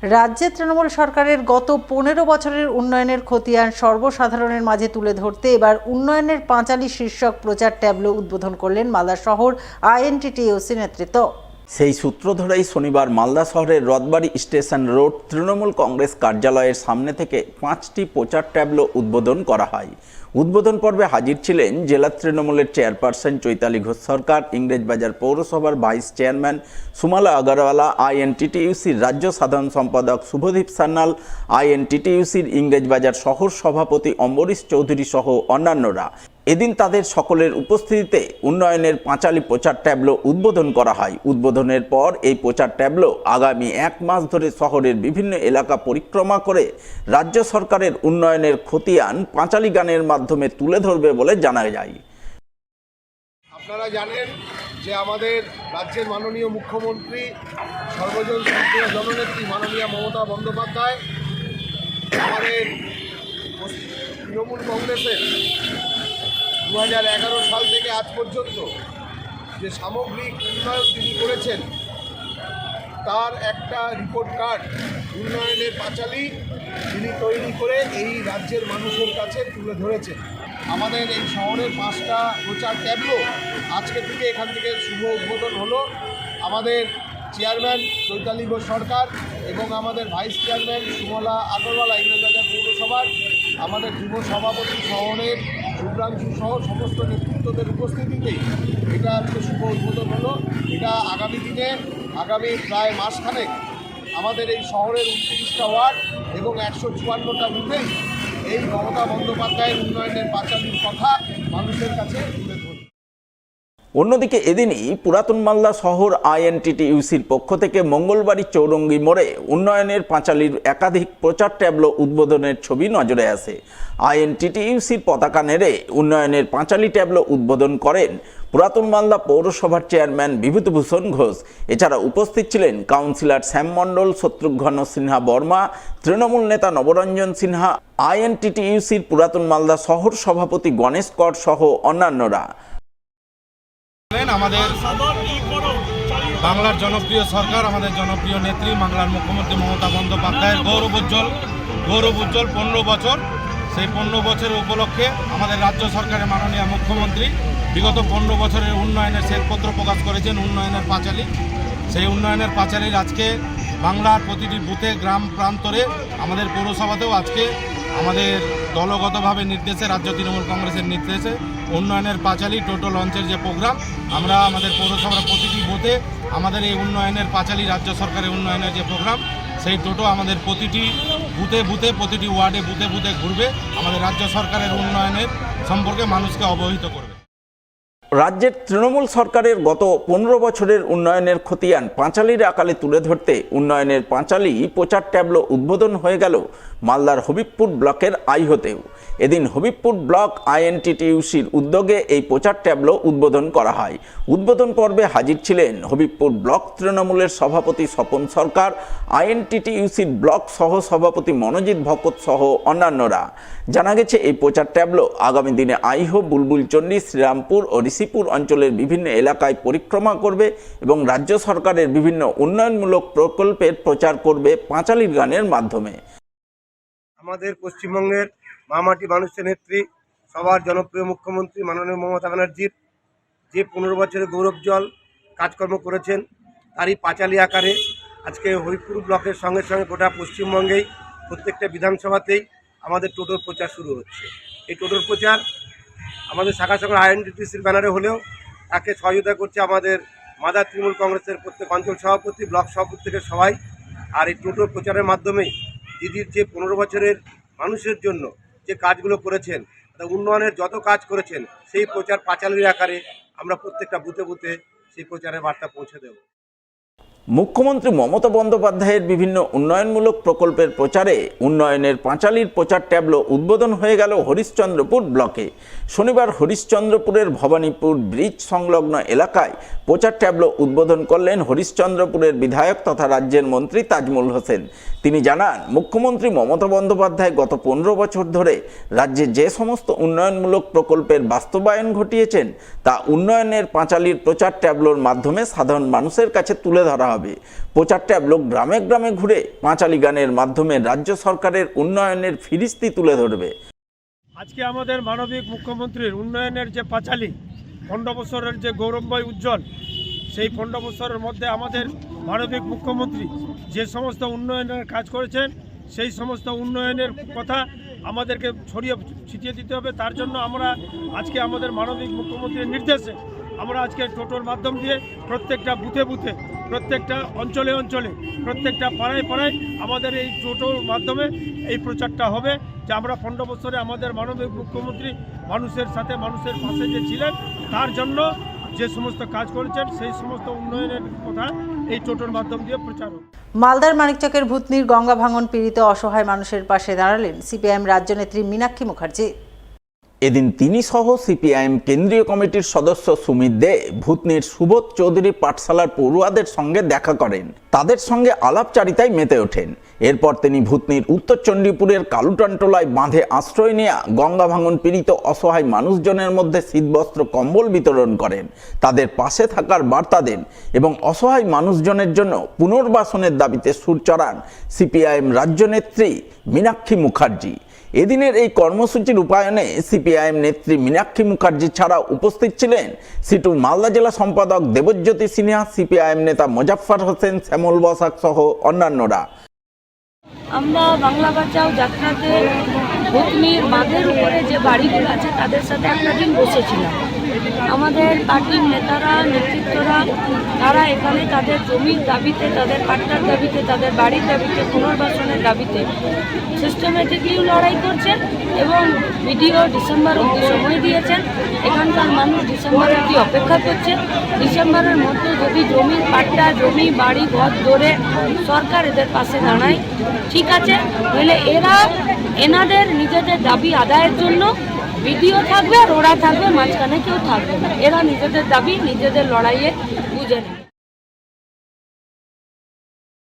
রাজ্যে তৃণমূল সরকারের গত ১৫ বছরের উন্নয়নের খতিয়ান সর্বসাধারণের মাঝে তুলে ধরতে এবার উন্নয়নের পাঁচালী শীর্ষক প্রচার ট্যাবলো উদ্বোধন করলেন মালদা শহর আইএনটিটিইউসি নেতৃত্ব। সেই সূত্র ধরেই শনিবার মালদা শহরের রথবাড়ি স্টেশন রোড তৃণমূল কংগ্রেস কার্যালয়ের সামনে থেকে 5টি প্রচার ট্যাবলো উদ্বোধন করা হয়। উদ্বোধন পর্বে হাজির ছিলেন জেলা তৃণমূলের চেয়ারপারসন চৈতালি ঘোষ সরকার, ইংরেজবাজার পৌরসভার ভাইস চেয়ারম্যান সুমালা আগরওয়ালা, আইএনটিটিইউসির রাজ্য সাধারণ সম্পাদক শুভদীপ সান্যাল, আইএনটিটিইউসির ইংরেজবাজার শহর সভাপতি অম্বরীশ চৌধুরী সহ অন্যান্যরা। এদিন তাদের সকলের উপস্থিতিতে উন্নয়নের পাঁচালী প্রচার ট্যাবলো উদ্বোধন করা হয়। উদ্বোধনের পর এই প্রচার ট্যাবলো আগামী 1 মাস ধরে শহরের বিভিন্ন এলাকা পরিক্রমা করে রাজ্য সরকারের উন্নয়নের খতিয়ান পাঁচালী গানের মাধ্যমে তুলে ধরবে বলে জানা যায়। আপনারা জানেন যে আমাদের রাজ্যের মাননীয় মুখ্যমন্ত্রী সর্বজন সক্রিয় জননেত্রী মাননীয় মমতা বন্দ্যোপাধ্যায় আমাদের তৃণমূল কংগ্রেসের 2011 সাল থেকে আজ পর্যন্ত যে সামগ্রিক উন্নয়ন তিনি করেছেন তার একটা রিপোর্ট কার্ড উন্নয়নের পাঁচালী তিনি তৈরি করে এই রাজ্যের মানুষের কাছে তুলে ধরেছেন। আমাদের এই শহরের 5টা প্রচার ট্যাবলো আজকে থেকে এখান থেকে শুভ উদ্বোধন হলো। আমাদের চেয়ারম্যান চৈতালি ঘোষ সরকার এবং আমাদের ভাইস চেয়ারম্যান সুমলা আগরওয়ালা ইংরেজবাজার পৌরসভার, আমাদের যুব সভাপতি শহরের শুভ্রাংশু সহ সমস্ত নেতৃত্বদের উপস্থিতিতেই এটা আজকে শুভ উদ্বোধন হলো। এটা আগামী দিনে আগামী প্রায় মাসখানেক আমাদের এই শহরের 29টা ওয়ার্ড এবং 154টা বুথে এই মমতা বন্দ্যোপাধ্যায়ের উন্নয়নের পাঁচালীর কথা মানুষের কাছে তুলে ধরবে। অন্যদিকে এদিনই পুরাতন মালদা শহর আইএনটিটিইউসির পক্ষ থেকে মঙ্গলবাড়ি চৌরঙ্গি মোড়ে উন্নয়নের পাঁচালীর একাধিক প্রচার ট্যাবলো উদ্বোধনের ছবি নজরে আসে। আইএনটিটিইউসির পতাকা নেড়ে উন্নয়নের পাঁচালী ট্যাবলো উদ্বোধন করেন পুরাতন মালদা পৌরসভার চেয়ারম্যান বিভূতিভূষণ ঘোষ। এছাড়া উপস্থিত ছিলেন কাউন্সিলর শ্যাম মণ্ডল, শত্রুঘ্ন সিনহা বর্মা, তৃণমূল নেতা নবরঞ্জন সিনহা, আইএনটিটিইউসির পুরাতন মালদা শহর সভাপতি গণেশ কর সহ অন্যান্যরা। আমাদের বাংলার জনপ্রিয় সরকার, আমাদের জনপ্রিয় নেত্রী বাংলার মুখ্যমন্ত্রী মমতা বন্দ্যোপাধ্যায়ের গৌরবোজ্জ্বল 15 বছর। সেই 15 বছরের উপলক্ষে আমাদের রাজ্য সরকারের মাননীয় মুখ্যমন্ত্রী বিগত 15 বছরের উন্নয়নের শ্বেতপত্র প্রকাশ করেছেন উন্নয়নের পাঁচালী। সেই উন্নয়নের পাঁচালীর আজকে বাংলার প্রতিটি বুথে, গ্রাম প্রান্তরে, আমাদের পৌরসভাতেও আজকে আমাদের দলগতভাবে নির্দেশে, রাজ্য তৃণমূল কংগ্রেসের নির্দেশে উন্নয়নের পাঁচালী টোটো লঞ্চের যে প্রোগ্রাম, আমরা আমাদের পৌরসভার প্রতিটি বুথে আমাদের এই উন্নয়নের পাঁচালী রাজ্য সরকারের উন্নয়নের যে প্রোগ্রাম, সেই টোটো আমাদের প্রতিটি বুথে প্রতিটি ওয়ার্ডে বুথে ঘুরবে, আমাদের রাজ্য সরকারের উন্নয়নের সম্পর্কে মানুষকে অবহিত করবে। রাজ্যের তৃণমূল সরকারের গত 15 বছরের উন্নয়নের খতিয়ান পাঁচালীর আকালে তুলে ধরতে উন্নয়নের পাঁচালী প্রচার ট্যাবলো উদ্বোধন হয়ে গেল মালদার হবিবপুর ব্লকের আইহোতেও। এদিন হবিবপুর ব্লক আইএনটিটিইউসির উদ্যোগে এই প্রচার ট্যাবলো উদ্বোধন করা হয়। উদ্বোধন পর্বে হাজির ছিলেন হবিবপুর ব্লক তৃণমূলের সভাপতি স্বপন সরকার, আইএনটিটিইউসির ব্লক সহ সভাপতি মনোজিৎ ভকত সহ অন্যান্যরা। জানা গেছে এই প্রচার ট্যাবলো আগামী দিনে আইহো, বুলবুলচন্ডী, শ্রীরামপুর ও ঋষিপুর অঞ্চলের বিভিন্ন এলাকায় পরিক্রমা করবে এবং রাজ্য সরকারের বিভিন্ন উন্নয়নমূলক প্রকল্পের প্রচার করবে পাঁচালীর গানের মাধ্যমে। আমাদের পশ্চিমবঙ্গের মামাটি মানুষের নেত্রী, সবার জনপ্রিয় মুখ্যমন্ত্রী মাননীয় মমতা ব্যানার্জির যে 15 বছরের গৌরবজ্জ্বল কাজকর্ম করেছেন তারই পাঁচালী আকারে আজকে হরিপুর ব্লকের সঙ্গে সঙ্গে গোটা পশ্চিমবঙ্গেই প্রত্যেকটা বিধানসভাতেই আমাদের টোটোর প্রচার শুরু হচ্ছে। এই টোটোর প্রচার আমাদের শাখা সংগঠন আইএনটিটিইউসির ব্যানারে হলেও তাকে সহযোগিতা করছে আমাদের মালদা তৃণমূল কংগ্রেসের প্রত্যেক অঞ্চল সভাপতি, ব্লক সভাপতি থেকে সবাই। আর এই টোটোর প্রচারের মাধ্যমে দিদির যে 15 বছরের মানুষের জন্য যে কাজগুলো করেছেন, উন্নয়নের যত কাজ করেছেন, সেই প্রচার পাঁচালীর আকারে আমরা প্রত্যেকটা বুথে সেই প্রচারের বার্তা পৌঁছে দেব। মুখ্যমন্ত্রী মমতা বন্দ্যোপাধ্যায়ের বিভিন্ন উন্নয়নমূলক প্রকল্পের প্রচারে উন্নয়নের পাঁচালীর প্রচার ট্যাবলো উদ্বোধন হয়ে গেল হরিশ্চন্দ্রপুর ব্লকে। শনিবার হরিশ্চন্দ্রপুরের ভবানীপুর ব্রিজ সংলগ্ন এলাকায় প্রচার ট্যাবলো উদ্বোধন করলেন হরিশ্চন্দ্রপুরের বিধায়ক তথা রাজ্যের মন্ত্রী তাজমুল হোসেন। তিনি জানান, মুখ্যমন্ত্রী মমতা বন্দ্যোপাধ্যায় গত 15 বছর ধরে রাজ্যে যে সমস্ত উন্নয়নমূলক প্রকল্পের বাস্তবায়ন ঘটিয়েছেন তা উন্নয়নের পাঁচালীর প্রচার ট্যাবলোর মাধ্যমে সাধারণ মানুষের কাছে তুলে ধরা হবে। হবে। প্রচার ট্যাবলো গ্রামে গ্রামে ঘুরে পাঁচালী গানের মাধ্যমে রাজ্য সরকারের উন্নয়নের ফিরিস্তি তুলে ধরবে। আজকে আমাদের মানবিক মুখ্যমন্ত্রীর উন্নয়নের যে পাঁচালী 15 বছরের যে গৌরবময় উজ্জ্বল, সেই 15 বছরের মধ্যে আমাদের মানবিক মুখ্যমন্ত্রী যে সমস্ত উন্নয়নের কাজ করেছেন, সেই সমস্ত উন্নয়নের কথা আমাদেরকে ছড়িয়ে ছিটিয়ে দিতে হবে। তার জন্য আমরা আজকে আমাদের মানবিক মুখ্যমন্ত্রীর নির্দেশে আমরা আজকে টোটোর মাধ্যম দিয়ে প্রত্যেকটা বুথে বুথে, প্রত্যেকটা অঞ্চলে অঞ্চলে, প্রত্যেকটা পাড়ায় পাড়ায় আমাদের এই টোটোর মাধ্যমে এই প্রচারটা হবে যে আমরা 15 বছরে আমাদের মানবিক মুখ্যমন্ত্রী মানুষের সাথে, মানুষের পাশে যে ছিলেন, তার জন্য যে সমস্ত কাজ করেছেন, সেই সমস্ত উন্নয়নের কথা এই টোটোর মাধ্যম দিয়ে প্রচার হবে। মালদার মানিকচকের ভূতনির গঙ্গা ভাঙন পীড়িত অসহায় মানুষের পাশে দাঁড়ালেন সিপিআইএম রাজ্য নেত্রী মীনাক্ষী মুখার্জি। এদিন তিনি সহ সিপিআইএম কেন্দ্রীয় কমিটির সদস্য সুমিত দে ভূতনির সুবোধ চৌধুরী পাঠশালার পড়ুয়াদের সঙ্গে দেখা করেন। তাদের সঙ্গে আলাপচারিতায় মেতে ওঠেন। এরপর তিনি ভূতনির উত্তর চণ্ডীপুরের কালুটানটোলায় বাঁধে আশ্রয় নেওয়া গঙ্গা ভাঙন পীড়িত অসহায় মানুষজনের মধ্যে শীতবস্ত্র কম্বল বিতরণ করেন, তাদের পাশে থাকার বার্তা দেন এবং অসহায় মানুষজনের জন্য পুনর্বাসনের দাবিতে সুর চড়ান সিপিআইএম রাজ্য নেত্রী মীনাক্ষী মুখার্জি। এদিনের এই কর্মসূচির রূপায়ণে সিপিআইএম নেত্রী মীনাক্ষী মুখার্জি ছাড়া উপস্থিত ছিলেন সিটুর মালদা জেলা সম্পাদক দেবজ্যোতি সিনহা, সিপিআইএম নেতা মোজাফফর হোসেন, শ্যামল বসাক সহ অন্যান্যরা। আমরা বাংলা বাঁচাও যাত্রাতে ভূতনির বাঁধের উপরে যে বাড়িগুলো আছে তাদের সাথে একটা দিন বসেছিলাম। আমাদের পার্টির নেতারা, নেতৃত্বরা, তারা এখানে তাদের জমির দাবিতে, তাদের পাট্টার দাবিতে, তাদের বাড়ির দাবিতে, পুনর্বাসনের দাবিতে সিস্টেমেটিকলি লড়াই করছেন এবং ভিডিও ডিসেম্বর অবধি সময় দিয়েছেন। এখানকার মানুষ ডিসেম্বর অবধি অপেক্ষা করছে। ডিসেম্বরের মধ্যে যদি জমির পাট্টা, জমি, বাড়ি, ঘর ধরে সরকার এদের পাশে দাঁড়ায়, ঠিক আছে, নইলে এনাদের নিজেদের দাবি আদায়ের জন্য ভিডিও থাকবে আর ওরা থাকবে, মাঝখানে কেউ থাকবে না। এরা নিজেদের দাবি নিজেদের লড়াইয়ে বুঝে নেবে।